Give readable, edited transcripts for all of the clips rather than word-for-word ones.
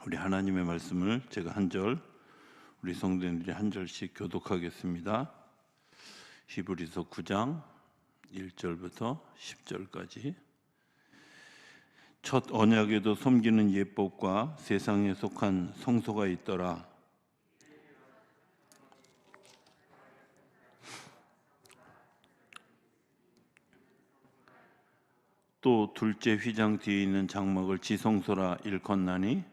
우리 하나님의 말씀을 제가 한 절, 우리 성도님들이 한 절씩 교독하겠습니다. 히브리서 9장 1절부터 10절까지. 첫 언약에도 섬기는 예법과 세상에 속한 성소가 있더라. 또 둘째 휘장 뒤에 있는 장막을 지성소라 일컫나니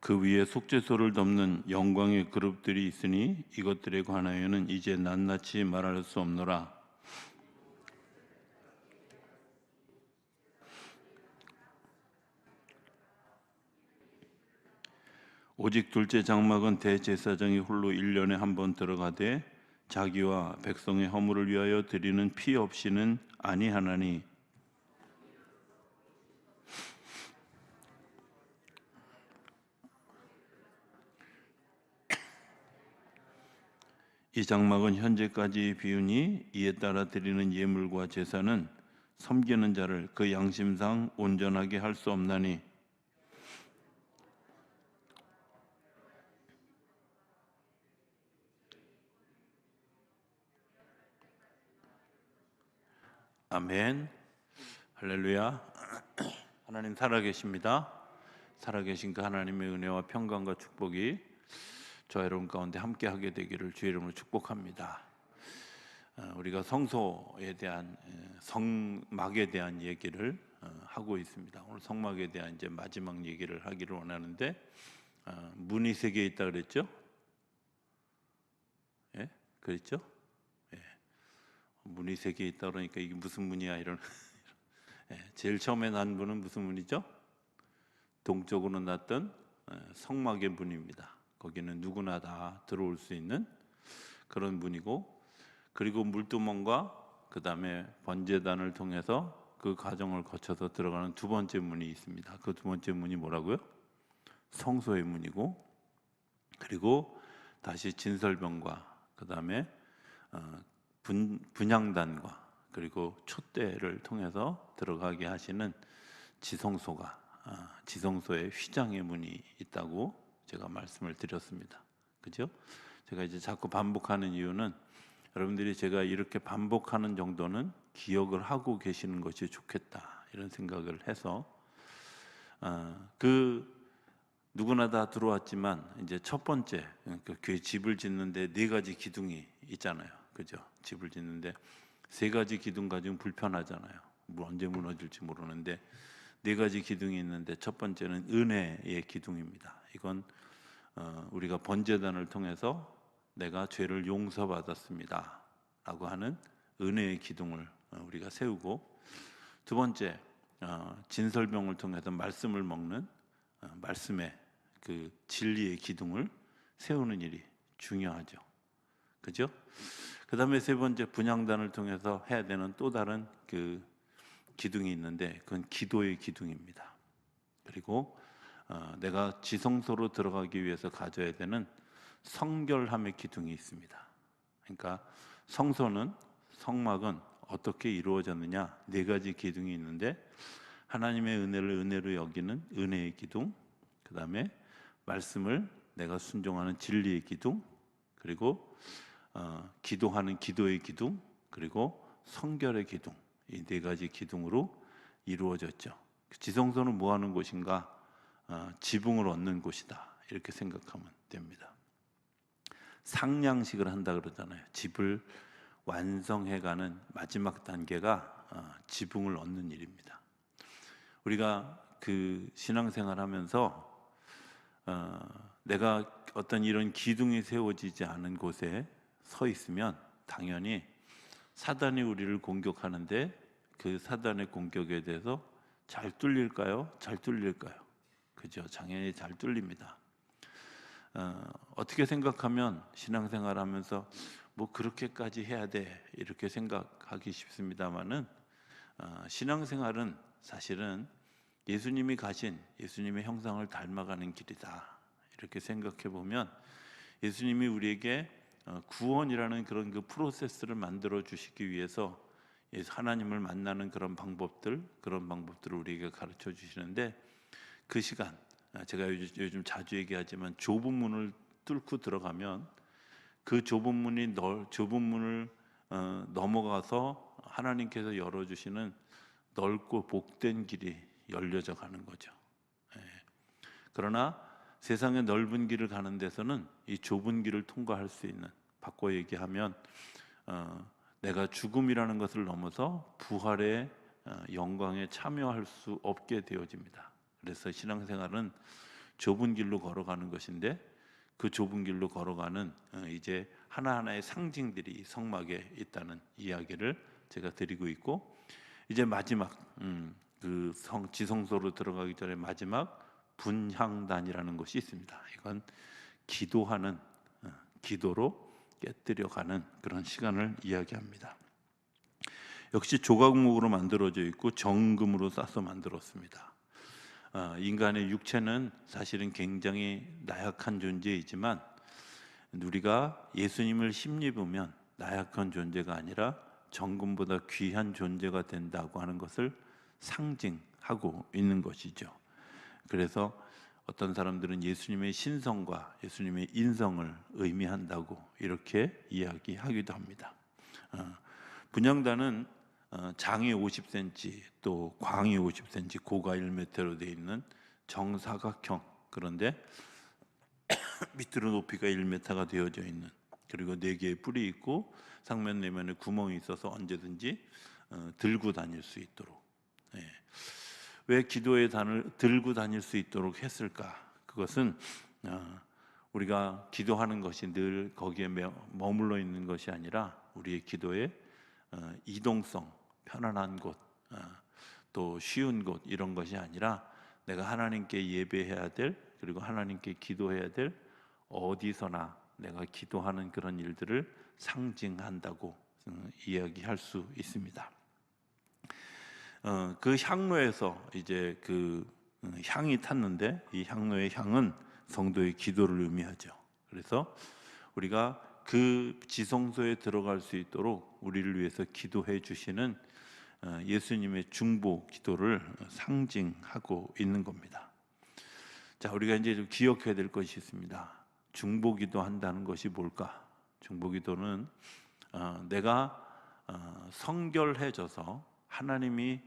그 위에 속죄소를 덮는 영광의 그룹들이 있으니 이것들에 관하여는 이제 낱낱이 말할 수 없노라. 오직 둘째 장막은 대제사장이 홀로 1년에 한 번 들어가되 자기와 백성의 허물을 위하여 드리는 피 없이는 아니하나니 이 장막은 현재까지 비우니 이에 따라 드리는 예물과 제사는 섬기는 자를 그 양심상 온전하게 할 수 없나니 아멘. 할렐루야. 하나님 살아계십니다. 살아계신 그 하나님의 은혜와 평강과 축복이 저 여러분 가운데 함께하게 되기를 주의 이름으로 축복합니다. 우리가 성소에 대한 성막에 대한 얘기를 하고 있습니다. 오늘 성막에 대한 이제 마지막 얘기를 하기를 원하는데 문이 3개 있다 그랬죠? 예? 그랬죠? 예. 문이 3개 있다 그러니까 이게 무슨 문이야 이런. 예. 제일 처음에 난 문은 무슨 문이죠? 동쪽으로 났던 성막의 문입니다. 거기는 누구나 다 들어올 수 있는 그런 문이고, 그리고 물두멍과 그 다음에 번제단을 통해서 그 과정을 거쳐서 들어가는 두 번째 문이 있습니다. 그 두 번째 문이 뭐라고요? 성소의 문이고, 그리고 다시 진설병과 그 다음에 분향단과 그리고 촛대를 통해서 들어가게 하시는 지성소의 휘장의 문이 있다고 제가 말씀을 드렸습니다. 그죠? 제가 이제 자꾸 반복하는 이유는 여러분들이 제가 이렇게 반복하는 정도는 기억을 하고 계시는 것이 좋겠다 이런 생각을 해서 누구나 다 들어왔지만 이제 첫 번째 그 교회 집을 짓는데 4가지 기둥이 있잖아요. 그죠? 집을 짓는데 3가지 기둥 가지고 불편하잖아요. 언제 무너질지 모르는데 4가지 기둥이 있는데 첫 번째는 은혜의 기둥입니다. 이건 우리가 번제단을 통해서 내가 죄를 용서받았습니다 라고 하는 은혜의 기둥을 우리가 세우고, 두 번째 진설병을 통해서 말씀을 먹는 말씀의 그 진리의 기둥을 세우는 일이 중요하죠. 그죠? 그 다음에 세 번째 분향단을 통해서 해야 되는 또 다른 그 기둥이 있는데 그건 기도의 기둥입니다. 그리고 내가 지성소로 들어가기 위해서 가져야 되는 성결함의 기둥이 있습니다. 그러니까 성막은 어떻게 이루어졌느냐, 4가지 기둥이 있는데 하나님의 은혜를 은혜로 여기는 은혜의 기둥, 그 다음에 말씀을 내가 순종하는 진리의 기둥, 그리고 기도하는 기도의 기둥, 그리고 성결의 기둥, 이 4가지 기둥으로 이루어졌죠. 지성소는 뭐 하는 곳인가? 지붕을 얻는 곳이다 이렇게 생각하면 됩니다. 상량식을 한다 그러잖아요. 집을 완성해가는 마지막 단계가 지붕을 얻는 일입니다. 우리가 그 신앙생활 하면서 내가 어떤 이런 기둥이 세워지지 않은 곳에 서 있으면 당연히 사단이 우리를 공격하는데 그 사단의 공격에 대해서 잘 뚫릴까요? 잘 뚫릴까요? 그죠? 당연히 잘 뚫립니다. 어떻게 생각하면 신앙생활 하면서 뭐 그렇게까지 해야 돼 이렇게 생각하기 쉽습니다만은 신앙생활은 사실은 예수님이 가신 예수님의 형상을 닮아가는 길이다 이렇게 생각해 보면 예수님이 우리에게 구원이라는 그런 그 프로세스를 만들어 주시기 위해서 하나님을 만나는 그런 방법들을 우리에게 가르쳐 주시는데, 그 시간, 제가 요즘 자주 얘기하지만 좁은 문을 뚫고 들어가면 그 좁은 문을 넘어가서 하나님께서 열어주시는 넓고 복된 길이 열려져 가는 거죠. 예. 그러나 세상의 넓은 길을 가는 데서는 이 좁은 길을 통과할 수 있는, 바꿔 얘기하면 내가 죽음이라는 것을 넘어서 부활의 영광에 참여할 수 없게 되어집니다. 그래서 신앙생활은 좁은 길로 걸어가는 것인데, 그 좁은 길로 걸어가는 이제 하나하나의 상징들이 성막에 있다는 이야기를 제가 드리고 있고, 이제 마지막 그 지성소로 들어가기 전에 마지막 분향단이라는 것이 있습니다. 이건 기도하는, 기도로 깨뜨려가는 그런 시간을 이야기합니다. 역시 조각목으로 만들어져 있고 정금으로 싸서 만들었습니다. 인간의 육체는 사실은 굉장히 나약한 존재이지만, 우리가 예수님을 힘입으면 나약한 존재가 아니라 정금보다 귀한 존재가 된다고 하는 것을 상징하고 있는 것이죠. 그래서 어떤 사람들은 예수님의 신성과 예수님의 인성을 의미한다고 이렇게 이야기하기도 합니다. 분향단은 장이 50cm, 또 광이 50cm, 고가 1m로 되어 있는 정사각형, 그런데 밑으로 높이가 1m가 되어져 있는, 그리고 4개의 뿔이 있고 상면 내면에 구멍이 있어서 언제든지 들고 다닐 수 있도록. 왜 기도의 단을 들고 다닐 수 있도록 했을까? 그것은 우리가 기도하는 것이 늘 거기에 머물러 있는 것이 아니라 우리의 기도의 이동성, 편안한 곳, 또 쉬운 곳, 이런 것이 아니라 내가 하나님께 예배해야 될, 그리고 하나님께 기도해야 될 어디서나 내가 기도하는 그런 일들을 상징한다고 이야기할 수 있습니다. 그 향로에서 이제 그 향이 탔는데, 이 향로의 향은 성도의 기도를 의미하죠. 그래서 우리가 그 지성소에 들어갈 수 있도록 우리를 위해서 기도해 주시는 예수님의 중보 기도를 상징하고 있는 겁니다. 자, 우리가 이제 좀 기억해야 될 것이 있습니다. 중보 기도 한다는 것이 뭘까? 중보 기도는 내가 성결해져서 하나님이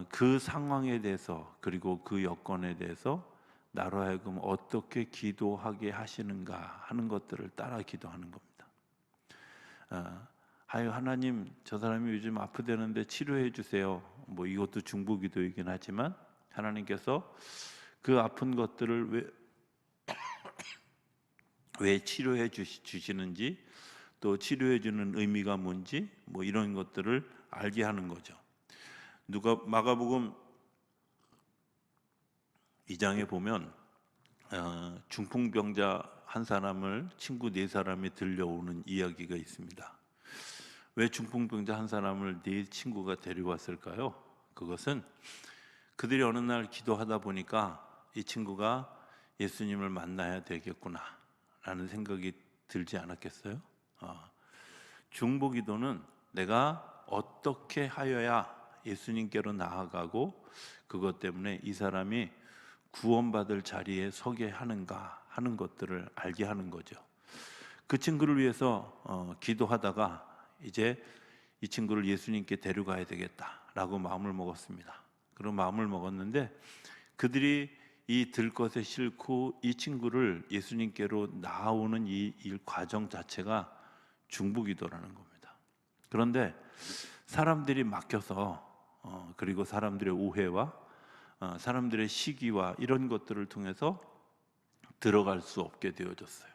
그 상황에 대해서, 그리고 그 여건에 대해서 나로 하여금 어떻게 기도하게 하시는가 하는 것들을 따라 기도하는 겁니다. 아유, 하나님, 저 사람이 요즘 아프다는데 치료해 주세요. 뭐 이것도 중보 기도이긴 하지만, 하나님께서 그 아픈 것들을 왜 치료해 주시는지, 또 치료해 주는 의미가 뭔지, 뭐 이런 것들을 알게 하는 거죠. 마가복음 2장에 보면 중풍병자 한 사람을 친구 4사람이 들려오는 이야기가 있습니다. 왜 중풍병자 한 사람을 4 친구가 데려왔을까요? 그것은 그들이 어느 날 기도하다 보니까 이 친구가 예수님을 만나야 되겠구나 라는 생각이 들지 않았겠어요? 중보 기도는 내가 어떻게 하여야 예수님께로 나아가고 그것 때문에 이 사람이 구원받을 자리에 서게 하는가 하는 것들을 알게 하는 거죠. 그 친구를 위해서 기도하다가 이제 이 친구를 예수님께 데려가야 되겠다라고 마음을 먹었습니다. 그런 마음을 먹었는데, 그들이 이 들것에 싣고 이 친구를 예수님께로 나아오는 이 일 과정 자체가 중보기도라는 겁니다. 그런데 사람들이 막혀서 그리고 사람들의 오해와 사람들의 시기와 이런 것들을 통해서 들어갈 수 없게 되어졌어요.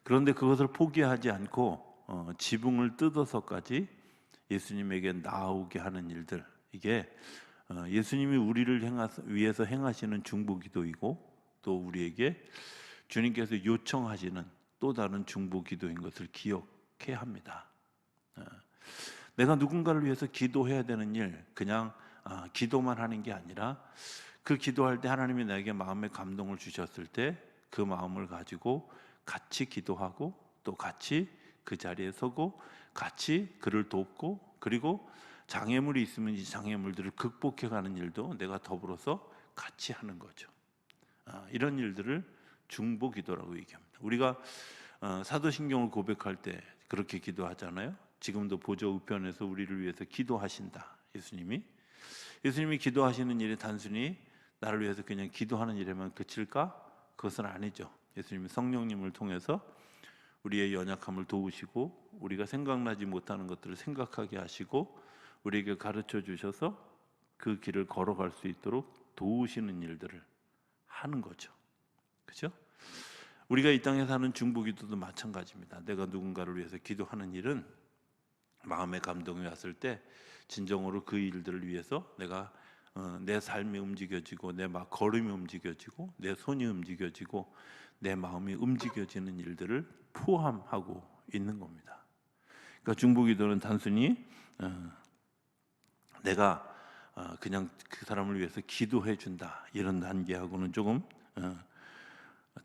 그런데 그것을 포기하지 않고 지붕을 뜯어서까지 예수님에게 나오게 하는 일들, 이게 예수님이 우리를 위해서 행하시는 중보기도이고, 또 우리에게 주님께서 요청하시는 또 다른 중보기도인 것을 기억해야 합니다. 내가 누군가를 위해서 기도해야 되는 일, 그냥 기도만 하는 게 아니라, 그 기도할 때 하나님이 나에게 마음의 감동을 주셨을 때 그 마음을 가지고 같이 기도하고, 또 같이 그 자리에 서고 같이 그를 돕고, 그리고 장애물이 있으면 이 장애물들을 극복해가는 일도 내가 더불어서 같이 하는 거죠. 이런 일들을 중보기도라고 얘기합니다. 우리가 사도신경을 고백할 때 그렇게 기도하잖아요. 지금도 보좌 우편에서 우리를 위해서 기도하신다. 예수님이 기도하시는 일이 단순히 나를 위해서 그냥 기도하는 일에만 그칠까? 그것은 아니죠. 예수님이 성령님을 통해서 우리의 연약함을 도우시고, 우리가 생각나지 못하는 것들을 생각하게 하시고, 우리에게 가르쳐 주셔서 그 길을 걸어갈 수 있도록 도우시는 일들을 하는 거죠. 그렇죠? 우리가 이 땅에 사는 중보기도도 마찬가지입니다. 내가 누군가를 위해서 기도하는 일은 마음의 감동이 왔을 때 진정으로 그 일들을 위해서 내가 내 삶이 움직여지고, 내 걸음이 움직여지고, 내 손이 움직여지고, 내 마음이 움직여지는 일들을 포함하고 있는 겁니다. 그러니까 중보기도는 단순히 내가 그냥 그 사람을 위해서 기도해 준다, 이런 단계하고는 조금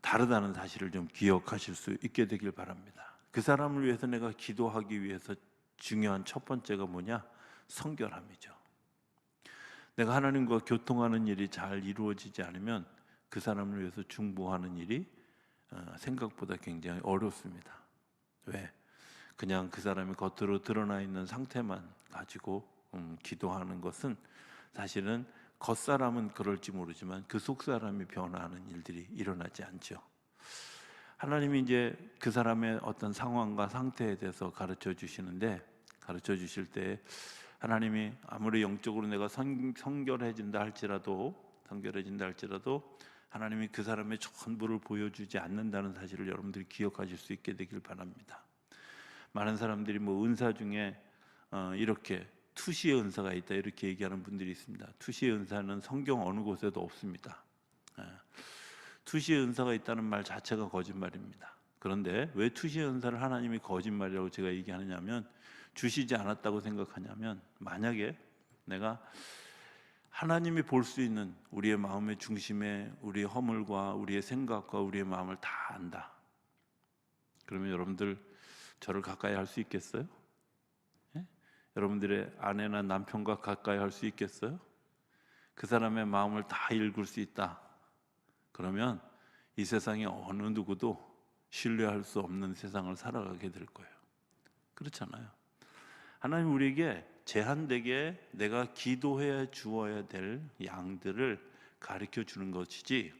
다르다는 사실을 좀 기억하실 수 있게 되길 바랍니다. 그 사람을 위해서 내가 기도하기 위해서 중요한 첫 번째가 뭐냐? 성결함이죠. 내가 하나님과 교통하는 일이 잘 이루어지지 않으면 그 사람을 위해서 중보하는 일이 생각보다 굉장히 어렵습니다. 왜? 그냥 그 사람이 겉으로 드러나 있는 상태만 가지고 기도하는 것은 사실은 겉사람은 그럴지 모르지만 그 속사람이 변화하는 일들이 일어나지 않죠. 하나님이 이제 그 사람의 어떤 상황과 상태에 대해서 가르쳐 주시는데, 가르쳐 주실 때 하나님이 아무리 영적으로 내가 성결해진다 할지라도 하나님이 그 사람의 전부를 보여주지 않는다는 사실을 여러분들이 기억하실 수 있게 되길 바랍니다. 많은 사람들이 뭐 은사 중에 이렇게 투시의 은사가 있다, 이렇게 얘기하는 분들이 있습니다. 투시의 은사는 성경 어느 곳에도 없습니다. 투시의 은사가 있다는 말 자체가 거짓말입니다. 그런데 왜 투시의 은사를 하나님이 거짓말이라고 제가 얘기하느냐면, 주시지 않았다고 생각하냐면, 만약에 내가 하나님이 볼 수 있는 우리의 마음의 중심에 우리의 허물과 우리의 생각과 우리의 마음을 다 안다, 그러면 여러분들 저를 가까이 할 수 있겠어요? 예? 여러분들의 아내나 남편과 가까이 할 수 있겠어요? 그 사람의 마음을 다 읽을 수 있다, 그러면 이 세상에 어느 누구도 신뢰할 수 없는 세상을 살아가게 될 거예요. 그렇잖아요. 하나님 우리에게 제한되게 내가 기도해 주어야 될 양들을 가르쳐 주는 것이지,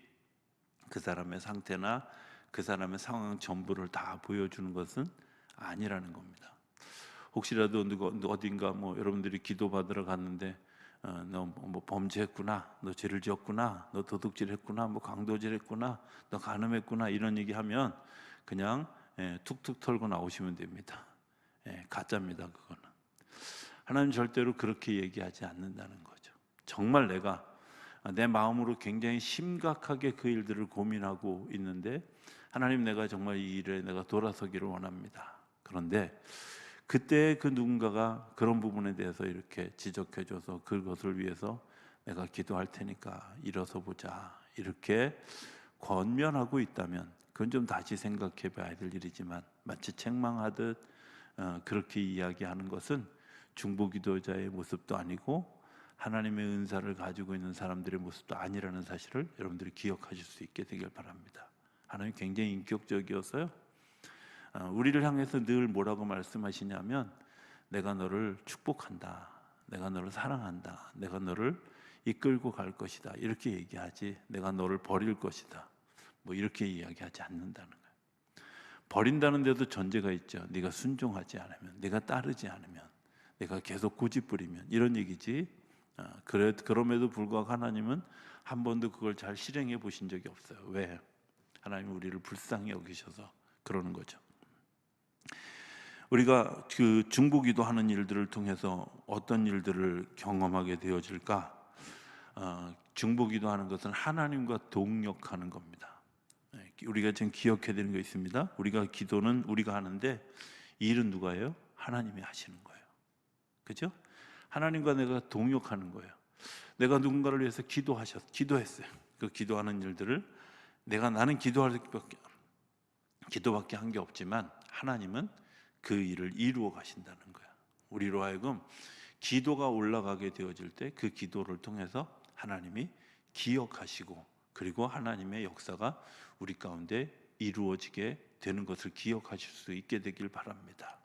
그 사람의 상태나 그 사람의 상황 전부를 다 보여주는 것은 아니라는 겁니다. 혹시라도 어딘가 여러분들이 기도 받으러 갔는데 너 뭐 범죄했구나, 너 죄를 지었구나, 너 도둑질했구나, 뭐 강도질했구나, 너 간음했구나, 이런 얘기하면 그냥 툭툭 털고 나오시면 됩니다. 가짜입니다. 그거는. 하나님 절대로 그렇게 얘기하지 않는다는 거죠. 정말 내가 내 마음으로 굉장히 심각하게 그 일들을 고민하고 있는데, 하나님 내가 정말 이 일에 내가 돌아서기를 원합니다. 그런데 그때 그 누군가가 그런 부분에 대해서 이렇게 지적해줘서 그것을 위해서 내가 기도할 테니까 일어서 보자, 이렇게 권면하고 있다면 그건 좀 다시 생각해 봐야 될 일이지만, 마치 책망하듯 그렇게 이야기하는 것은 중보기도자의 모습도 아니고 하나님의 은사를 가지고 있는 사람들의 모습도 아니라는 사실을 여러분들이 기억하실 수 있게 되길 바랍니다. 하나님 굉장히 인격적이어서요, 우리를 향해서 늘 뭐라고 말씀하시냐면, 내가 너를 축복한다, 내가 너를 사랑한다, 내가 너를 이끌고 갈 것이다, 이렇게 얘기하지, 내가 너를 버릴 것이다 뭐 이렇게 이야기하지 않는다는 거예요. 버린다는 데도 전제가 있죠. 네가 순종하지 않으면, 네가 따르지 않으면, 내가 계속 고집부리면, 이런 얘기지. 그럼에도 불구하고 하나님은 한 번도 그걸 잘 실행해 보신 적이 없어요. 왜? 하나님은 우리를 불쌍히 여기셔서 그러는 거죠. 우리가 그 중보기도 하는 일들을 통해서 어떤 일들을 경험하게 되어질까? 중보기도 하는 것은 하나님과 동역하는 겁니다. 우리가 지금 기억해야 되는 거 있습니다. 우리가 기도는 우리가 하는데 이 일은 누가 해요? 하나님이 하시는 거예요. 그죠? 하나님과 내가 동역하는 거예요. 내가 누군가를 위해서 기도했어요. 그 기도하는 일들을 나는 기도밖에 한 게 없지만 하나님은 그 일을 이루어 가신다는 거야. 우리로 하여금 기도가 올라가게 되어질 때 그 기도를 통해서 하나님이 기억하시고, 그리고 하나님의 역사가 우리 가운데 이루어지게 되는 것을 기억하실 수 있게 되길 바랍니다.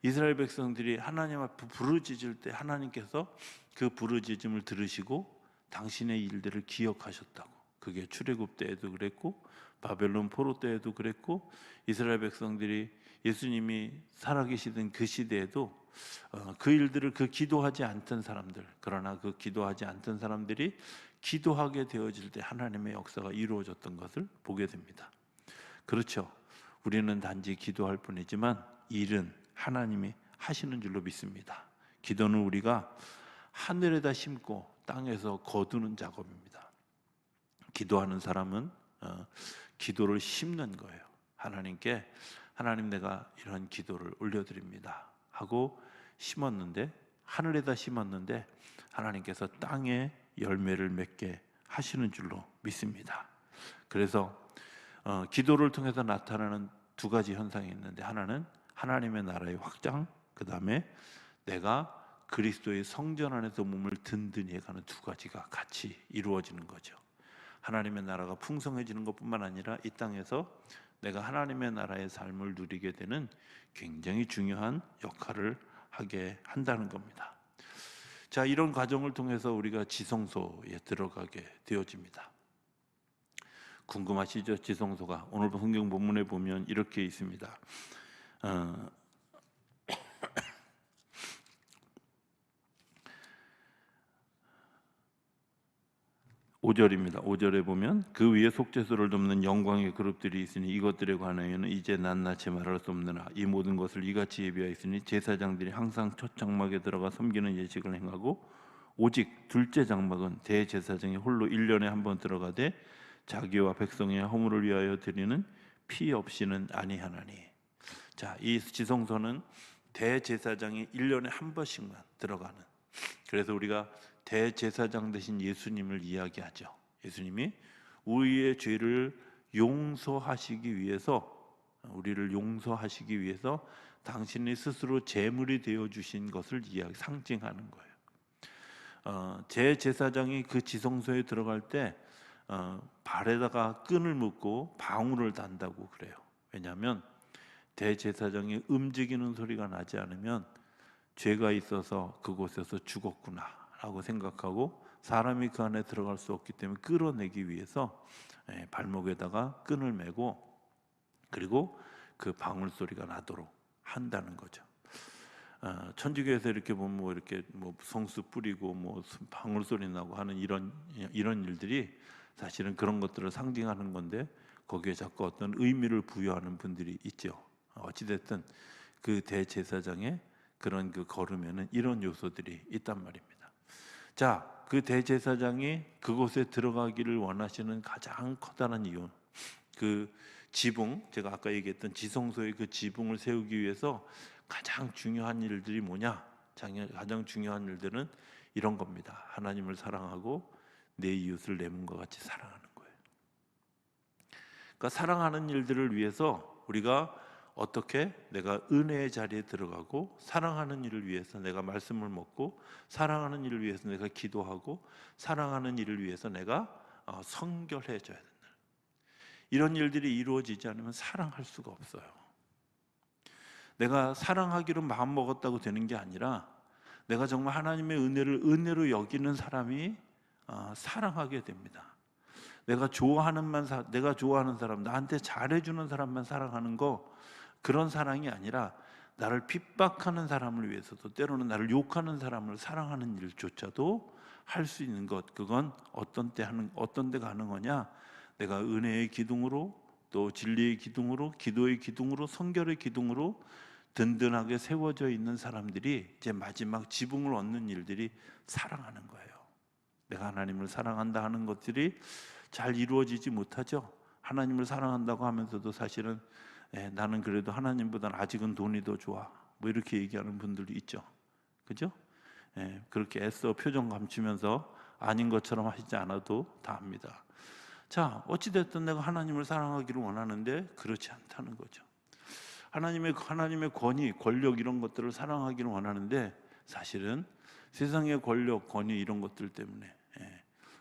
이스라엘 백성들이 하나님 앞에 부르짖을 때 하나님께서 그 부르짖음을 들으시고 당신의 일들을 기억하셨다고. 그게 출애굽 때에도 그랬고 바벨론 포로 때에도 그랬고, 이스라엘 백성들이 예수님이 살아계시던 그 시대에도 그 일들을, 그 기도하지 않던 사람들, 그러나 그 기도하지 않던 사람들이 기도하게 되어질 때 하나님의 역사가 이루어졌던 것을 보게 됩니다. 그렇죠. 우리는 단지 기도할 뿐이지만 일은 하나님이 하시는 줄로 믿습니다. 기도는 우리가 하늘에다 심고 땅에서 거두는 작업입니다. 기도하는 사람은 기도를 심는 거예요. 하나님께, 하나님 내가 이런 기도를 올려드립니다 하고 심었는데, 하늘에다 심었는데 하나님께서 땅에 열매를 맺게 하시는 줄로 믿습니다. 그래서 기도를 통해서 나타나는 두 가지 현상이 있는데, 하나는 하나님의 나라의 확장, 그 다음에 내가 그리스도의 성전 안에서 몸을 든든히 해가는 두 가지가 같이 이루어지는 거죠. 하나님의 나라가 풍성해지는 것뿐만 아니라 이 땅에서 내가 하나님의 나라의 삶을 누리게 되는 굉장히 중요한 역할을 하게 한다는 겁니다. 자, 이런 과정을 통해서 우리가 지성소에 들어가게 되어집니다. 궁금하시죠? 지성소가 오늘 성경 본문에 보면 이렇게 있습니다. 5절입니다. 5절에 보면 그 위에 속죄소를 돕는 영광의 그룹들이 있으니 이것들에 관하여는 이제 낱낱이 말할 수 없느나 이 모든 것을 이같이 예비하였으니 제사장들이 항상 첫 장막에 들어가 섬기는 예식을 행하고, 오직 둘째 장막은 대제사장이 홀로 1년에 한 번 들어가되 자기와 백성의 허물을 위하여 드리는 피 없이는 아니하나니. 자, 이 지성소는 대제사장이 1년에 한 번씩만 들어가는, 그래서 우리가 대제사장 되신 예수님을 이야기하죠. 예수님이 우리의 죄를 용서하시기 위해서, 우리를 용서하시기 위해서 당신이 스스로 제물이 되어 주신 것을 상징하는 거예요. 제제사장이 그 지성소에 들어갈 때 발에다가 끈을 묶고 방울을 단다고 그래요. 왜냐하면 대제사장이 움직이는 소리가 나지 않으면 죄가 있어서 그곳에서 죽었구나 라고 생각하고 사람이 그 안에 들어갈 수 없기 때문에 끌어내기 위해서 발목에다가 끈을 매고, 그리고 그 방울 소리가 나도록 한다는 거죠. 천주교에서 이렇게 보면 이렇게 성수 뿌리고 방울 소리 나고 하는 이런 일들이 사실은 그런 것들을 상징하는 건데, 거기에 자꾸 어떤 의미를 부여하는 분들이 있죠. 어찌됐든 그 대제사장의 그런 그 걸음에는 이런 요소들이 있단 말입니다. 자, 그 대제사장이 그곳에 들어가기를 원하시는 가장 커다란 이유, 그 지붕, 제가 아까 얘기했던 지성소의 그 지붕을 세우기 위해서 가장 중요한 일들이 뭐냐? 가장 중요한 일들은 이런 겁니다. 하나님을 사랑하고 내 이웃을 내 몸과 같이 사랑하는 거예요. 그러니까 사랑하는 일들을 위해서 우리가 어떻게 내가 은혜의 자리에 들어가고, 사랑하는 일을 위해서 내가 말씀을 먹고, 사랑하는 일을 위해서 내가 기도하고, 사랑하는 일을 위해서 내가 성결해져야 된다. 이런 일들이 이루어지지 않으면 사랑할 수가 없어요. 내가 사랑하기로 마음먹었다고 되는 게 아니라, 내가 정말 하나님의 은혜를 은혜로 여기는 사람이 사랑하게 됩니다. 내가 좋아하는 사람, 나한테 잘해주는 사람만 사랑하는 거, 그런 사랑이 아니라 나를 핍박하는 사람을 위해서도, 때로는 나를 욕하는 사람을 사랑하는 일조차도 할 수 있는 것, 그건 어떤 때 가능하냐? 내가 은혜의 기둥으로, 또 진리의 기둥으로, 기도의 기둥으로, 성결의 기둥으로 든든하게 세워져 있는 사람들이 이제 마지막 지붕을 얻는 일들이 사랑하는 거예요. 내가 하나님을 사랑한다 하는 것들이 잘 이루어지지 못하죠. 하나님을 사랑한다고 하면서도 사실은 나는 그래도 하나님보다는 아직은 돈이 더 좋아, 이렇게 얘기하는 분들도 있죠. 그죠? 그렇게 애써 표정 감추면서 아닌 것처럼 하시지 않아도 다 압니다. 자, 어찌됐든 내가 하나님을 사랑하기를 원하는데 그렇지 않다는 거죠. 하나님의 권위, 권력 이런 것들을 사랑하기를 원하는데 사실은 세상의 권력, 권위 이런 것들 때문에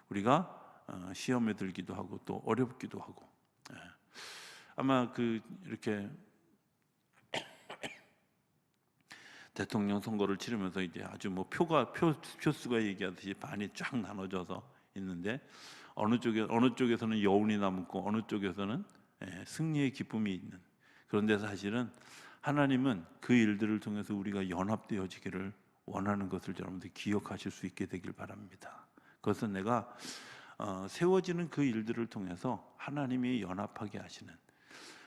우리가 시험에 들기도 하고 또 어렵기도 하고 아마 이렇게 대통령 선거를 치르면서 이제 아주 뭐 표수가 얘기하듯이 반이 쫙 나눠져서 있는데 어느 쪽에서는 여운이 남고 어느 쪽에서는 승리의 기쁨이 있는. 그런데 사실은 하나님은 그 일들을 통해서 우리가 연합되어지기를 원하는 것을 여러분들이 기억하실 수 있게 되길 바랍니다. 그것은 내가 세워지는 그 일들을 통해서 하나님이 연합하게 하시는,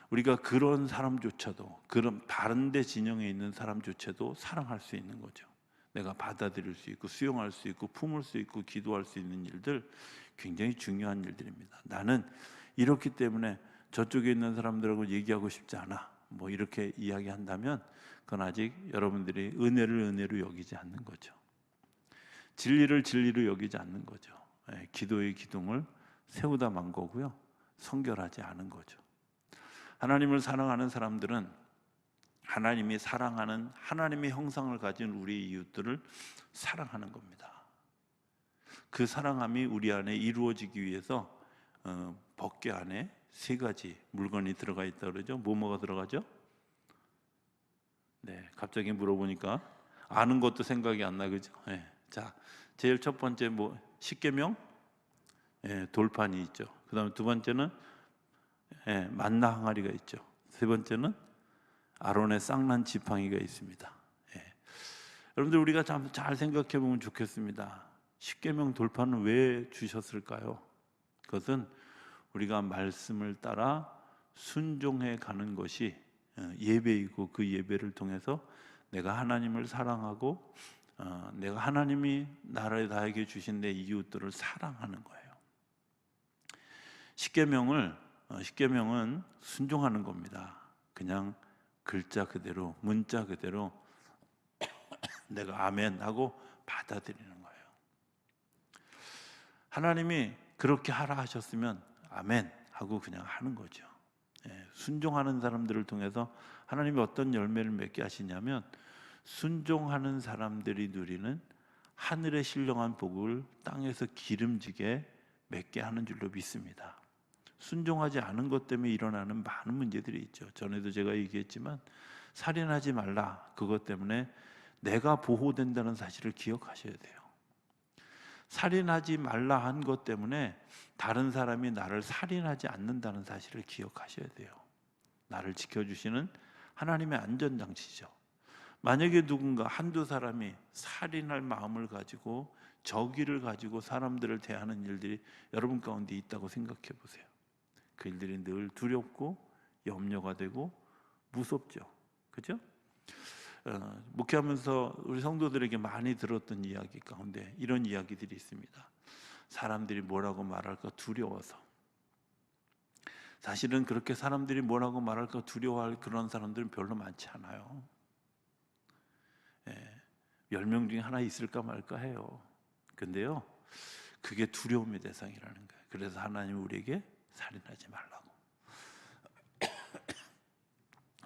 우리가 그런 사람조차도, 그런 다른데 진영에 있는 사람조차도 사랑할 수 있는 거죠. 내가 받아들일 수 있고 수용할 수 있고 품을 수 있고 기도할 수 있는 일들, 굉장히 중요한 일들입니다. 나는 이렇기 때문에 저쪽에 있는 사람들하고 얘기하고 싶지 않아, 뭐 이렇게 이야기한다면 그건 아직 여러분들이 은혜를 은혜로 여기지 않는 거죠. 진리를 진리로 여기지 않는 거죠. 기도의 기둥을 세우다 만 거고요, 성결하지 않은 거죠. 하나님을 사랑하는 사람들은 하나님이 사랑하는 하나님의 형상을 가진 우리 이웃들을 사랑하는 겁니다. 그 사랑함이 우리 안에 이루어지기 위해서 법궤 안에 3가지 물건이 들어가 있다 그러죠. 뭐가 들어가죠? 네, 갑자기 물어보니까 아는 것도 생각이 안 나, 그죠? 네. 자, 제일 첫 번째 십계명, 돌판이 있죠. 그다음에 두 번째는 만나 항아리가 있죠. 세 번째는 아론의 쌍난 지팡이가 있습니다. 여러분들 우리가 잘 생각해 보면 좋겠습니다. 십계명 돌판은 왜 주셨을까요? 그것은 우리가 말씀을 따라 순종해 가는 것이 예배이고, 그 예배를 통해서 내가 하나님을 사랑하고 내가 하나님이 나에게 주신 내 이웃들을 사랑하는 거예요. 십계명은 순종하는 겁니다. 그냥 글자 그대로, 문자 그대로 내가 아멘 하고 받아들이는 거예요. 하나님이 그렇게 하라 하셨으면 아멘 하고 그냥 하는 거죠. 순종하는 사람들을 통해서 하나님이 어떤 열매를 맺게 하시냐면, 순종하는 사람들이 누리는 하늘의 신령한 복을 땅에서 기름지게 맺게 하는 줄로 믿습니다. 순종하지 않은 것 때문에 일어나는 많은 문제들이 있죠. 전에도 제가 얘기했지만 살인하지 말라, 그것 때문에 내가 보호된다는 사실을 기억하셔야 돼요. 살인하지 말라 한 것 때문에 다른 사람이 나를 살인하지 않는다는 사실을 기억하셔야 돼요. 나를 지켜주시는 하나님의 안전장치죠. 만약에 누군가 한두 사람이 살인할 마음을 가지고 적의를 가지고 사람들을 대하는 일들이 여러분 가운데 있다고 생각해 보세요. 그 일들이 늘 두렵고 염려가 되고 무섭죠. 그죠? 목회하면서 우리 성도들에게 많이 들었던 이야기 가운데 이런 이야기들이 있습니다. 사람들이 뭐라고 말할까 두려워서. 사실은 그렇게 사람들이 뭐라고 말할까 두려워할 그런 사람들은 별로 많지 않아요. 10명 중에 하나 있을까 말까 해요. 근데요, 그게 두려움의 대상이라는 거예요. 그래서 하나님은 우리에게 살인하지 말라고,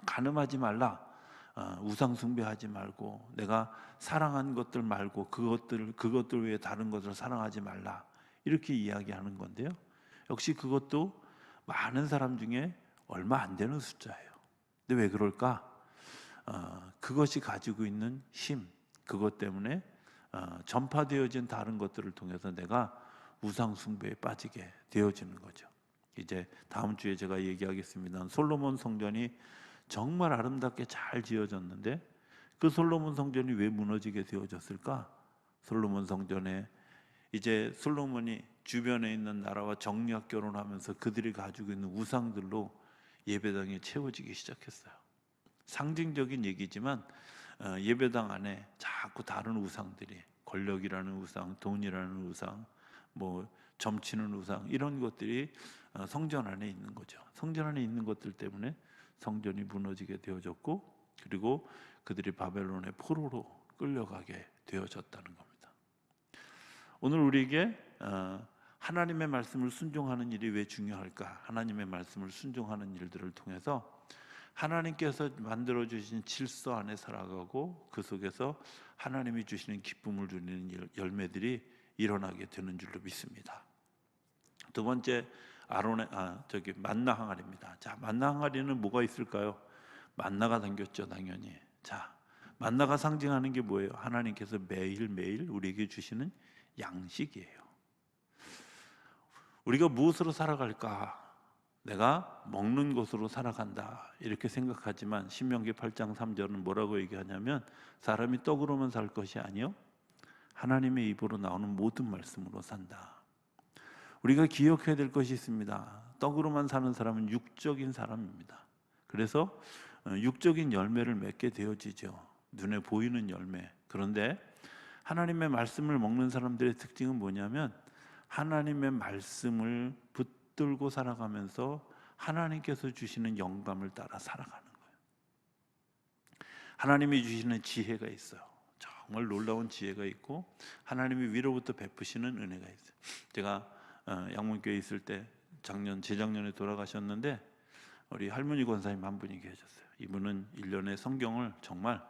간음하지 말라, 우상 숭배하지 말고, 내가 사랑한 것들 말고 그것들 외에 다른 것을 사랑하지 말라, 이렇게 이야기하는 건데요. 역시 그것도 많은 사람 중에 얼마 안 되는 숫자예요. 근데 왜 그럴까? 그것이 가지고 있는 힘, 그것 때문에 전파되어진 다른 것들을 통해서 내가 우상 숭배에 빠지게 되어지는 거죠. 이제 다음 주에 제가 얘기하겠습니다. 솔로몬 성전이 정말 아름답게 잘 지어졌는데 그 솔로몬 성전이 왜 무너지게 되어졌을까? 솔로몬 성전에 이제 솔로몬이 주변에 있는 나라와 정략 결혼하면서 그들이 가지고 있는 우상들로 예배당이 채워지기 시작했어요. 상징적인 얘기지만 예배당 안에 자꾸 다른 우상들이, 권력이라는 우상, 돈이라는 우상, 뭐 점치는 우상, 이런 것들이 성전 안에 있는 거죠. 성전 안에 있는 것들 때문에 성전이 무너지게 되어졌고, 그리고 그들이 바벨론의 포로로 끌려가게 되어졌다는 겁니다. 오늘 우리에게 하나님의 말씀을 순종하는 일이 왜 중요할까? 하나님의 말씀을 순종하는 일들을 통해서 하나님께서 만들어 주신 질서 안에 살아가고 그 속에서 하나님이 주시는 기쁨을 주는 열매들이 일어나게 되는 줄로 믿습니다. 두 번째, 만나 항아리입니다. 자, 만나 항아리는 뭐가 있을까요? 만나가 담겼죠, 당연히. 자, 만나가 상징하는 게 뭐예요? 하나님께서 매일매일 우리에게 주시는 양식이에요. 우리가 무엇으로 살아갈까? 내가 먹는 것으로 살아간다 이렇게 생각하지만 신명기 8장 3절은 뭐라고 얘기하냐면 사람이 떡으로만 살 것이 아니요 하나님의 입으로 나오는 모든 말씀으로 산다. 우리가 기억해야 될 것이 있습니다. 떡으로만 사는 사람은 육적인 사람입니다. 그래서 육적인 열매를 맺게 되어지죠. 눈에 보이는 열매. 그런데 하나님의 말씀을 먹는 사람들의 특징은 뭐냐면 하나님의 말씀을 붙들고 살아가면서 하나님께서 주시는 영감을 따라 살아가는 거예요. 하나님이 주시는 지혜가 있어요. 정말 놀라운 지혜가 있고 하나님이 위로부터 베푸시는 은혜가 있어요. 제가 양문교회에 있을 때 재작년에 돌아가셨는데 우리 할머니 권사님 한 분이 계셨어요. 이분은 1년에 성경을 정말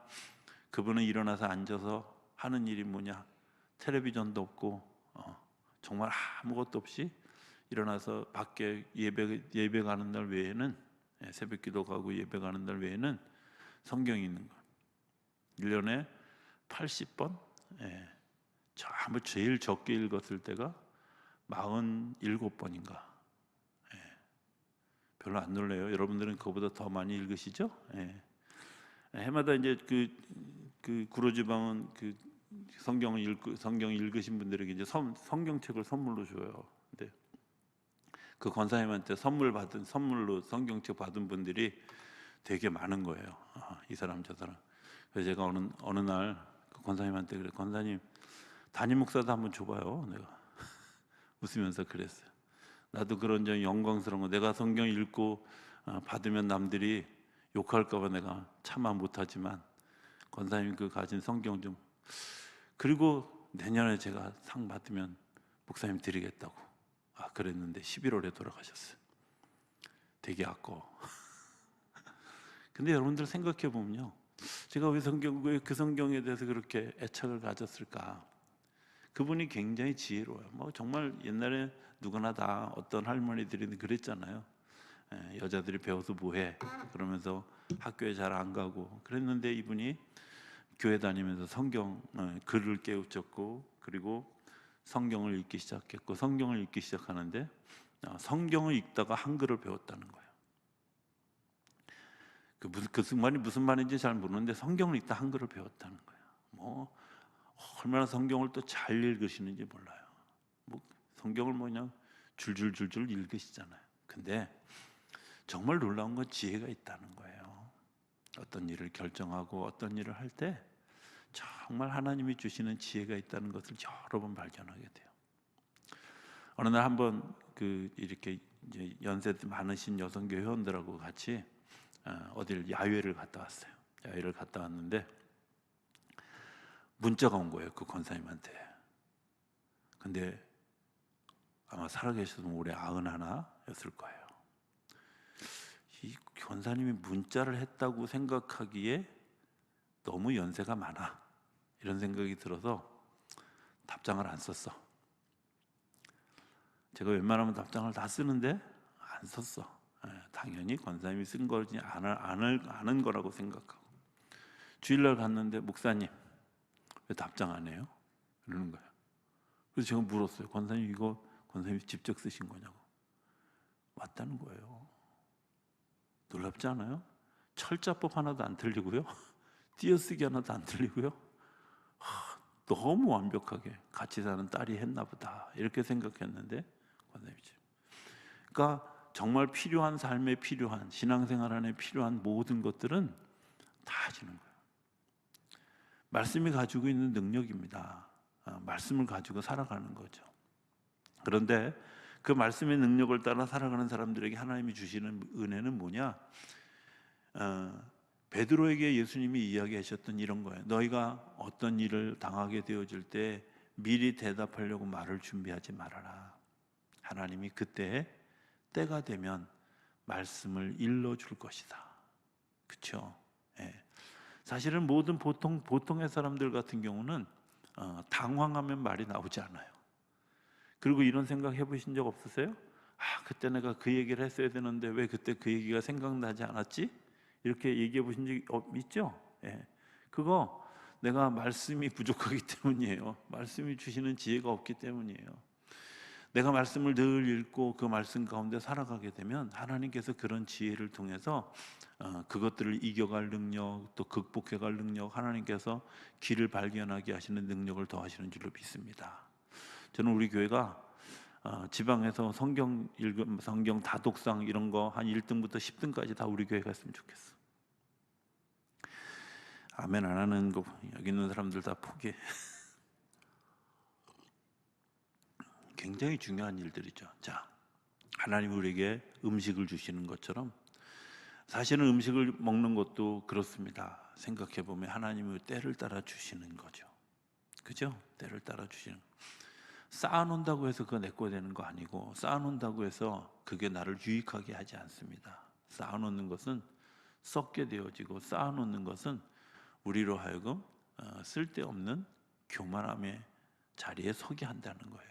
그분은 일어나서 앉아서 하는 일이 뭐냐 텔레비전도 없고 정말 아무것도 없이 일어나서 밖에 예배 가는 날 외에는 새벽 기도 가고 예배 가는 날 외에는 성경이 있는 거예요. 1년에 80번 전부 제일 적게 읽었을 때가 47번인가. 별로 안 놀래요. 여러분들은 그거보다 더 많이 읽으시죠? 해마다 이제 그 구로지방은 그 성경 읽으신 분들에게 이제 성경책을 선물로 줘요. 근데 그 권사님한테 선물로 성경책 받은 분들이 되게 많은 거예요. 이 사람 저 사람. 그래서 제가 어느 날 그 권사님한테 그래, 권사님 담임 목사도 한번 줘봐요. 내가 웃으면서 그랬어요. 나도 그런 점 영광스러운 거. 내가 성경 읽고 받으면 남들이 욕할까봐 내가 참아 못하지만 권사님 그 가진 성경 좀. 그리고 내년에 제가 상 받으면 목사님 드리겠다고. 그랬는데 11월에 돌아가셨어요. 되게 아까워. 근데 여러분들 생각해 보면요, 제가 왜 그 성경에 대해서 그렇게 애착을 가졌을까? 그분이 굉장히 지혜로워요. 뭐 정말 옛날에 누구나 다 어떤 할머니들이 그랬잖아요. 여자들이 배워서 뭐해? 그러면서 학교에 잘 안 가고 그랬는데 이분이 교회 다니면서 성경 글을 깨우쳤고 그리고 성경을 읽기 시작했고 성경을 읽기 시작하는데 성경을 읽다가 한글을 배웠다는 거예요. 그 말이 무슨 말인지 잘 모르는데 성경을 읽다 한글을 배웠다는 거예요. 뭐 얼마나 성경을 또 잘 읽으시는지 몰라요. 뭐 성경을 뭐냐 줄줄줄줄 읽으시잖아요. 근데 정말 놀라운 건 지혜가 있다는 거예요. 어떤 일을 결정하고 어떤 일을 할 때 정말 하나님이 주시는 지혜가 있다는 것을 여러 번 발견하게 돼요. 어느 날 한번 이렇게 이제 연세 많으신 여성교 회원들하고 같이 어딜 야외를 갔다 왔어요. 야외를 갔다 왔는데 문자가 온 거예요. 그 권사님한테. 근데 아마 살아계셔도 올해 91였을 거예요. 이 권사님이 문자를 했다고 생각하기에 너무 연세가 많아. 이런 생각이 들어서 답장을 안 썼어. 제가 웬만하면 답장을 다 쓰는데 안 썼어. 당연히 권사님이 쓴 거지 아는 거라고 생각하고. 주일날 갔는데 목사님 왜 답장 안 해요? 이러는 거예요. 그래서 제가 물었어요. 권사님 이거 권사님이 직접 쓰신 거냐고. 맞다는 거예요. 놀랍지 않아요? 철자법 하나도 안 틀리고요. 띄어쓰기 하나도 안 틀리고요. 너무 완벽하게 같이 사는 딸이 했나 보다 이렇게 생각했는데 권사님이죠. 그러니까 정말 필요한 삶에 필요한 신앙생활 안에 필요한 모든 것들은 다 하시는 거예요. 말씀이 가지고 있는 능력입니다. 말씀을 가지고 살아가는 거죠. 그런데 그 말씀의 능력을 따라 살아가는 사람들에게 하나님이 주시는 은혜는 뭐냐? 베드로에게 예수님이 이야기하셨던 이런 거예요. 너희가 어떤 일을 당하게 되어질 때 미리 대답하려고 말을 준비하지 말아라. 하나님이 그때 때가 되면 말씀을 일러줄 것이다. 그렇죠? 예. 사실은 모든 보통의 사람들 같은 경우는 당황하면 말이 나오지 않아요. 그리고 이런 생각 해보신 적 없으세요? 아, 그때 내가 그 얘기를 했어야 되는데 왜 그때 그 얘기가 생각나지 않았지? 이렇게 얘기해 보신 적이 있죠? 예. 그거 내가 말씀이 부족하기 때문이에요. 말씀이 주시는 지혜가 없기 때문이에요. 내가 말씀을 늘 읽고 그 말씀 가운데 살아가게 되면 하나님께서 그런 지혜를 통해서 그것들을 이겨갈 능력, 또 극복해갈 능력, 하나님께서 길을 발견하게 하시는 능력을 더하시는 줄로 믿습니다. 저는 우리 교회가 지방에서 성경 읽음, 성경 다독상 이런 거 한 1등부터 10등까지 다 우리 교회가 했으면 좋겠어. 아멘 안 하는 거 여기 있는 사람들 다 포기해. 굉장히 중요한 일들이죠. 자, 하나님이 우리에게 음식을 주시는 것처럼 사실은 음식을 먹는 것도 그렇습니다. 생각해 보면 하나님이 때를 따라 주시는 거죠. 그죠? 때를 따라 주시는. 쌓아놓는다고 해서 그거 내 거 되는 거 아니고, 쌓아놓는다고 해서 그게 나를 유익하게 하지 않습니다. 쌓아놓는 것은 썩게 되어지고, 쌓아놓는 것은 우리로 하여금 쓸데없는 교만함의 자리에 서게 한다는 거예요.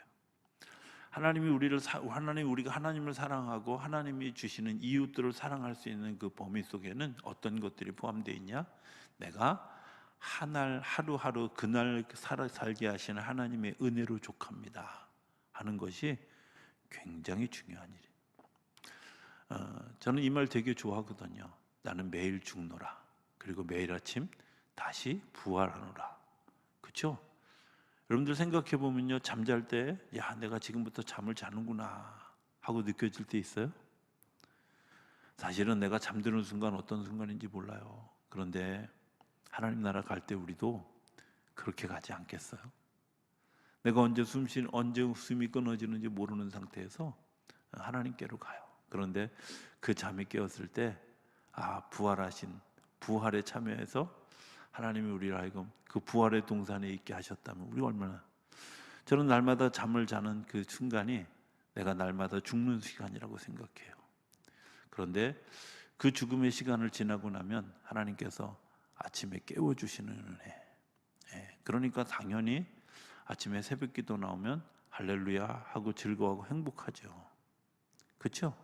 우리가 하나님을 사랑하고 하나님이 주시는 이웃들을 사랑할 수 있는 그 범위 속에는 어떤 것들이 포함되어 있냐? 내가 하루하루 그날 살게 하시는 하나님의 은혜로 족합니다 하는 것이 굉장히 중요한 일이에요. 저는 이 말 되게 좋아하거든요. 나는 매일 죽노라. 그리고 매일 아침 다시 부활하노라. 그렇죠? 여러분들 생각해 보면요, 잠잘 때 야, 내가 지금부터 잠을 자는구나 하고 느껴질 때 있어요? 사실은 내가 잠드는 순간 어떤 순간인지 몰라요. 그런데 하나님 나라 갈 때 우리도 그렇게 가지 않겠어요? 내가 언제 숨이 끊어지는지 모르는 상태에서 하나님께로 가요. 그런데 그 잠에 깨었을 때 부활하신 부활에 참여해서 하나님이 우리를 하여금 그 부활의 동산에 있게 하셨다면 우리 얼마나, 저는 날마다 잠을 자는 그 순간이 내가 날마다 죽는 시간이라고 생각해요. 그런데 그 죽음의 시간을 지나고 나면 하나님께서 아침에 깨워주시는 은혜. 그러니까 당연히 아침에 새벽기도 나오면 할렐루야 하고 즐거워하고 행복하죠. 그렇죠?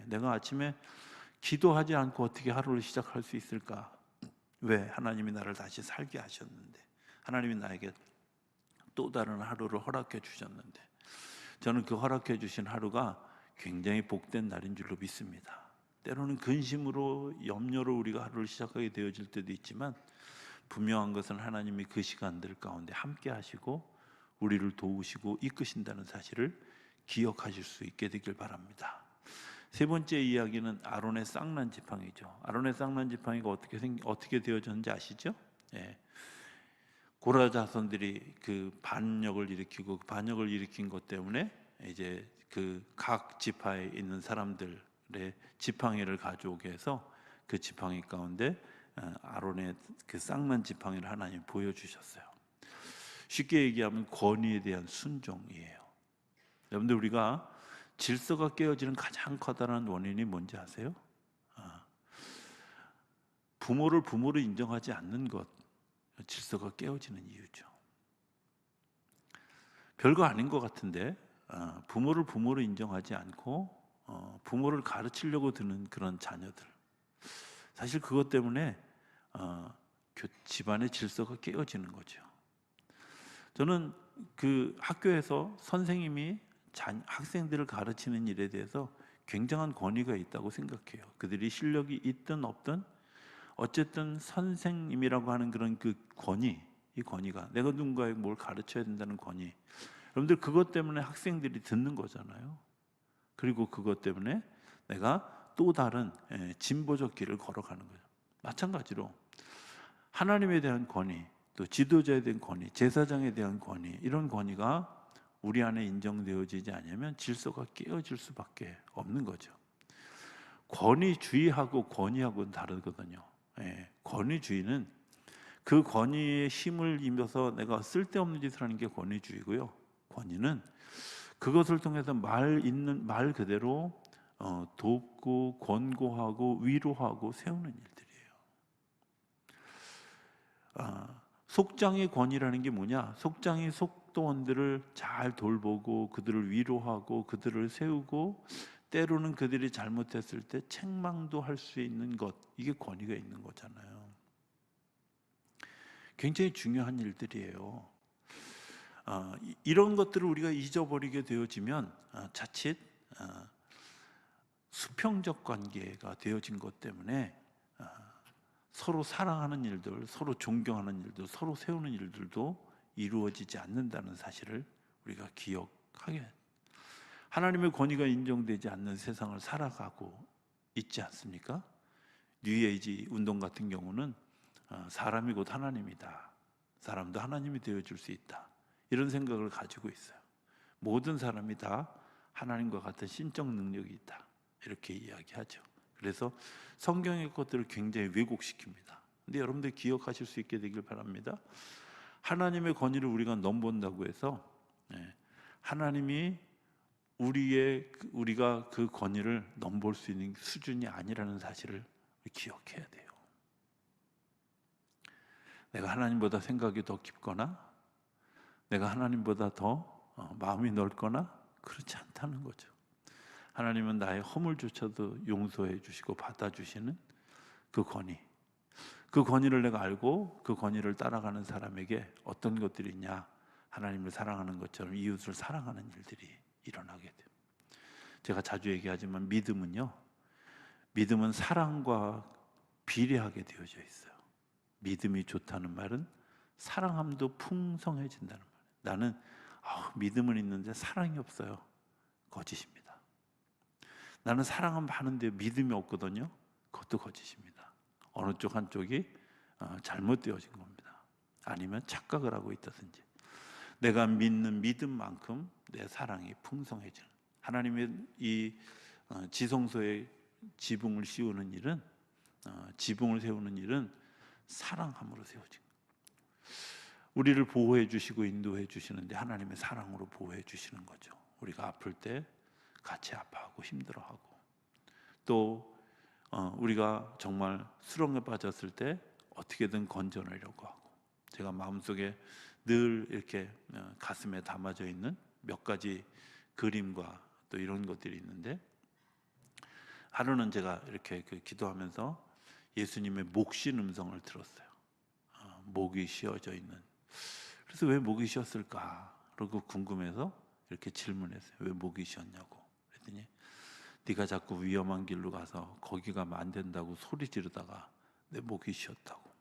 내가 아침에 기도하지 않고 어떻게 하루를 시작할 수 있을까? 왜? 하나님이 나를 다시 살게 하셨는데, 하나님이 나에게 또 다른 하루를 허락해 주셨는데, 저는 그 허락해 주신 하루가 굉장히 복된 날인 줄로 믿습니다. 때로는 근심으로 염려로 우리가 하루를 시작하게 되어질 때도 있지만, 분명한 것은 하나님이 그 시간들 가운데 함께 하시고 우리를 도우시고 이끄신다는 사실을 기억하실 수 있게 되길 바랍니다. 세 번째 이야기는 아론의 쌍난 지팡이죠. 아론의 쌍난 지팡이가 어떻게 되어졌는지 아시죠? 고라 자손들이 그 반역을 일으키고 그 반역을 일으킨 것 때문에 이제 그 각 지파에 있는 사람들의 지팡이를 가져오게 해서 그 지팡이 가운데 아론의 그 쌍난 지팡이를 하나님 보여주셨어요. 쉽게 얘기하면 권위에 대한 순종이에요. 여러분들, 우리가 질서가 깨어지는 가장 커다란 원인이 뭔지 아세요? 부모를 부모로 인정하지 않는 것, 질서가 깨어지는 이유죠. 별거 아닌 것 같은데 부모를 부모로 인정하지 않고 부모를 가르치려고 드는 그런 자녀들, 사실 그것 때문에 집안의 질서가 깨어지는 거죠. 저는 그 학교에서 선생님이 학생들을 가르치는 일에 대해서 굉장한 권위가 있다고 생각해요. 그들이 실력이 있든 없든 어쨌든 선생님이라고 하는 그런 그 권위, 이 권위가 내가 누군가에게 뭘 가르쳐야 된다는 권위, 여러분들 그것 때문에 학생들이 듣는 거잖아요. 그리고 그것 때문에 내가 또 다른 진보적 길을 걸어가는 거예요. 마찬가지로 하나님에 대한 권위, 또 지도자에 대한 권위, 제사장에 대한 권위, 이런 권위가 우리 안에 인정되어지지 않으면 질서가 깨어질 수밖에 없는 거죠. 권위주의하고 권위하고는 다르거든요. 권위주의는 그 권위의 힘을 입어서 내가 쓸데없는 짓을 하는 게 권위주의고요. 권위는 그것을 통해서 말 그대로 돕고 권고하고 위로하고 세우는 일들이에요. 속장의 권위라는 게 뭐냐? 속장이 속도원들을 잘 돌보고 그들을 위로하고 그들을 세우고 때로는 그들이 잘못했을 때 책망도 할 수 있는 것, 이게 권위가 있는 거잖아요. 굉장히 중요한 일들이에요. 이런 것들을 우리가 잊어버리게 되어지면 자칫 수평적 관계가 되어진 것 때문에 서로 사랑하는 일들, 서로 존경하는 일들, 서로 세우는 일들도 이루어지지 않는다는 사실을 우리가 기억하게, 하나님의 권위가 인정되지 않는 세상을 살아가고 있지 않습니까? 뉴에이지 운동 같은 경우는 사람이 곧 하나님이다, 사람도 하나님이 되어줄 수 있다, 이런 생각을 가지고 있어요. 모든 사람이 다 하나님과 같은 신적 능력이 있다, 이렇게 이야기하죠. 그래서 성경의 것들을 굉장히 왜곡시킵니다. 근데 여러분들 기억하실 수 있게 되길 바랍니다. 하나님의 권위를 우리가 넘본다고 해서 하나님이 우리가 그 권위를 넘볼 수 있는 수준이 아니라는 사실을 기억해야 돼요. 내가 하나님보다 생각이 더 깊거나 내가 하나님보다 더 마음이 넓거나 그렇지 않다는 거죠. 하나님은 나의 허물조차도 용서해 주시고 받아주시는 그 권위, 그 권위를 내가 알고 그 권위를 따라가는 사람에게 어떤 것들이 있냐? 하나님을 사랑하는 것처럼 이웃을 사랑하는 일들이 일어나게 돼요. 제가 자주 얘기하지만 믿음은 사랑과 비례하게 되어져 있어요. 믿음이 좋다는 말은 사랑함도 풍성해진다는 말이에요. 나는 믿음은 있는데 사랑이 없어요. 거짓입니다. 나는 사랑은 많은데 믿음이 없거든요. 그것도 거짓입니다. 어느 쪽 한쪽이 잘못되어진 겁니다. 아니면 착각을 하고 있다든지. 내가 믿는 믿음만큼 내 사랑이 풍성해지는, 하나님의 이 지성소에 지붕을 씌우는 일은, 지붕을 세우는 일은 사랑함으로 세워진 거예요. 우리를 보호해 주시고 인도해 주시는데 하나님의 사랑으로 보호해 주시는 거죠. 우리가 아플 때 같이 아파하고 힘들어하고, 또 우리가 정말 수렁에 빠졌을 때 어떻게든 건져내려고 하고, 제가 마음속에 늘 이렇게 가슴에 담아져 있는 몇 가지 그림과 또 이런 것들이 있는데, 하루는 제가 이렇게 기도하면서 예수님의 목신 음성을 들었어요. 목이 쉬어져 있는. 그래서 왜 목이 쉬었을까? 그러고 궁금해서 이렇게 질문했어요. 왜 목이 쉬었냐고. 그랬더니 네가 자꾸 위험한 길로 가서 거기 가면 안 된다고 소리 지르다가 내 목이 쉬었다고.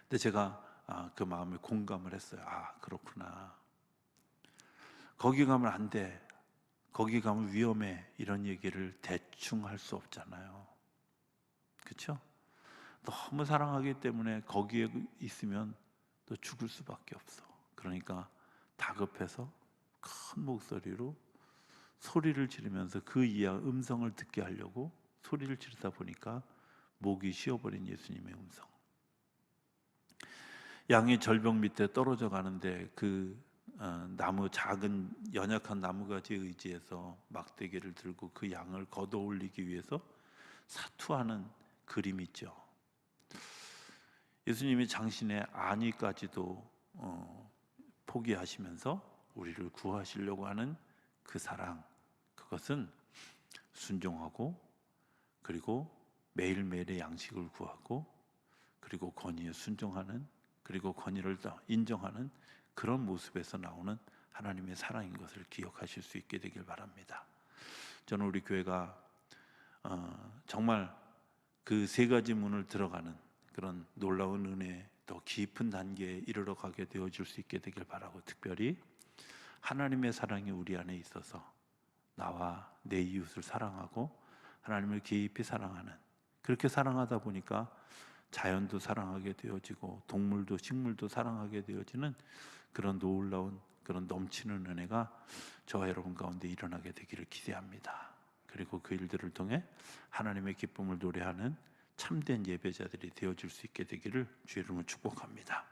근데 제가 그 마음에 공감을 했어요. 그렇구나. 거기 가면 안 돼, 거기 가면 위험해, 이런 얘기를 대충 할 수 없잖아요. 그렇죠? 너무 사랑하기 때문에 거기에 있으면 또 죽을 수밖에 없어. 그러니까 다급해서 큰 목소리로 소리를 지르면서 그 이하 음성을 듣게 하려고 소리를 지르다 보니까 목이 쉬어버린 예수님의 음성. 양이 절벽 밑에 떨어져 가는데 그 나무, 작은 연약한 나무가지에 의지해서 막대기를 들고 그 양을 걷어 올리기 위해서 사투하는 그림이 있죠. 예수님이 당신의 안위까지도 포기하시면서 우리를 구하시려고 하는 그 사랑, 그것은 순종하고, 그리고 매일매일의 양식을 구하고, 그리고 권위에 순종하는, 그리고 권위를 인정하는 그런 모습에서 나오는 하나님의 사랑인 것을 기억하실 수 있게 되길 바랍니다. 저는 우리 교회가 정말 그 세 가지 문을 들어가는 그런 놀라운 은혜, 더 깊은 단계에 이르러 가게 되어질 수 있게 되길 바라고, 특별히 하나님의 사랑이 우리 안에 있어서 나와 내 이웃을 사랑하고 하나님을 깊이 사랑하는, 그렇게 사랑하다 보니까 자연도 사랑하게 되어지고 동물도 식물도 사랑하게 되어지는 그런 놀라운, 그런 넘치는 은혜가 저와 여러분 가운데 일어나게 되기를 기대합니다. 그리고 그 일들을 통해 하나님의 기쁨을 노래하는 참된 예배자들이 되어질 수 있게 되기를 주의 이름으로 축복합니다.